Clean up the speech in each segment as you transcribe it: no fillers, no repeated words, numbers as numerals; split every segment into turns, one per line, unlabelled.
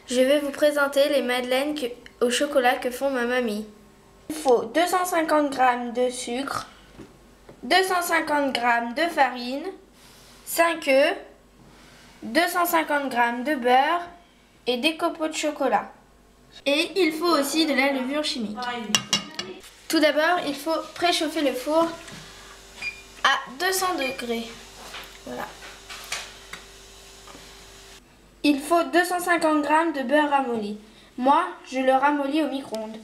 Je vais vous présenter les madeleines au chocolat que font ma mamie. Il faut 250 g de sucre, 250 g de farine, 5 œufs, 250 g de beurre et des copeaux de chocolat. Et il faut aussi de la levure chimique. Tout d'abord, il faut préchauffer le four à 200 degrés. Voilà. Il faut 250 g de beurre ramolli. Moi, je le ramollis au micro-ondes.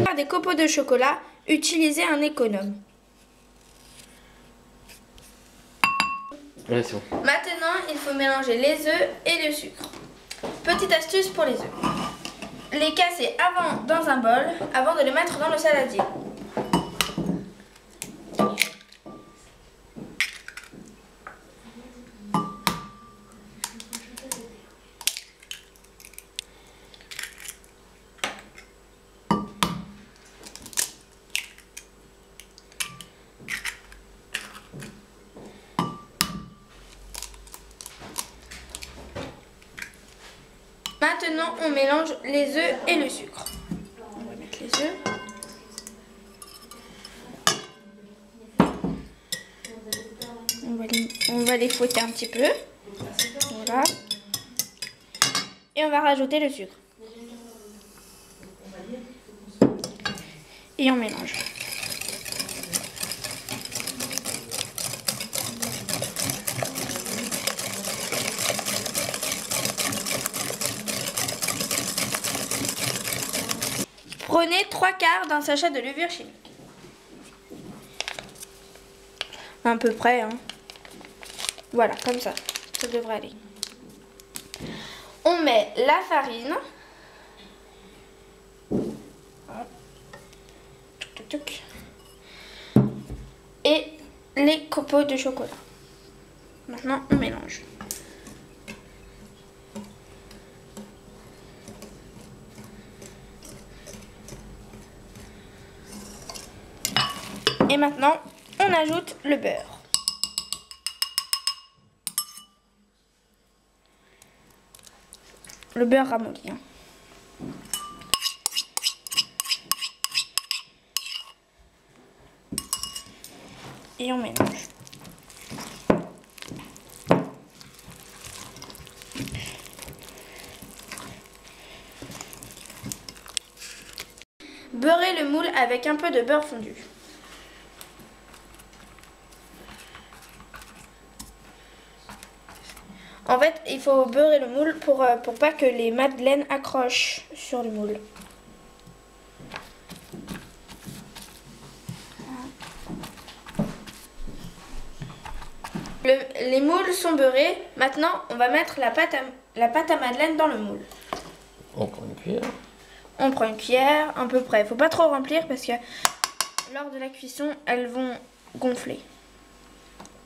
Pour des copeaux de chocolat, utilisez un économe.
Ouais, c'est bon.
Maintenant, il faut mélanger les œufs et le sucre. Petite astuce pour les œufs. Les casser avant dans un bol, avant de les mettre dans le saladier. Maintenant, on mélange les œufs et le sucre. On va mettre les œufs. On va les fouetter un petit peu. Voilà. Et on va rajouter le sucre. Et on mélange. Prenez 3/4 d'un sachet de levure chimique. À peu près, hein. Voilà, comme ça. Ça devrait aller. On met la farine. Et les copeaux de chocolat. Maintenant, on mélange. Et maintenant, on ajoute le beurre. Le beurre ramolli. Hein. Et on mélange. Beurrez le moule avec un peu de beurre fondu. En fait, il faut beurrer le moule pour pas que les madeleines accrochent sur le moule. Les moules sont beurrés. Maintenant, on va mettre la pâte à madeleine dans le moule.
On prend une cuillère.
On prend une cuillère, à peu près. Il ne faut pas trop remplir parce que lors de la cuisson, elles vont gonfler.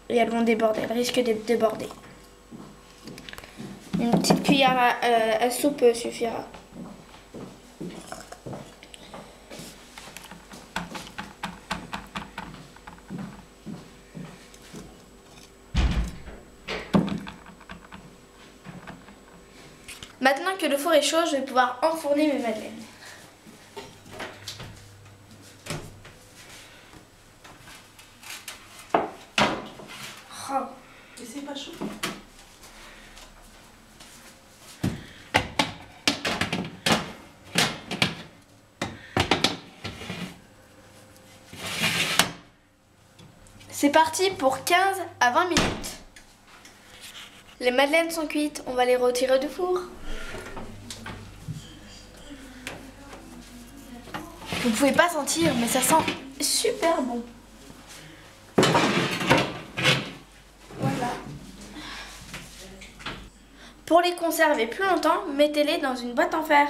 Et elles vont déborder. Elles risquent de déborder. Une petite cuillère à soupe suffira. Maintenant que le four est chaud, je vais pouvoir enfourner mes madeleines. Oh.
Et c'est pas chaud.
C'est parti pour 15 à 20 minutes. Les madeleines sont cuites, on va les retirer du four. Vous ne pouvez pas sentir, mais ça sent super bon. Voilà. Pour les conserver plus longtemps, mettez-les dans une boîte en fer.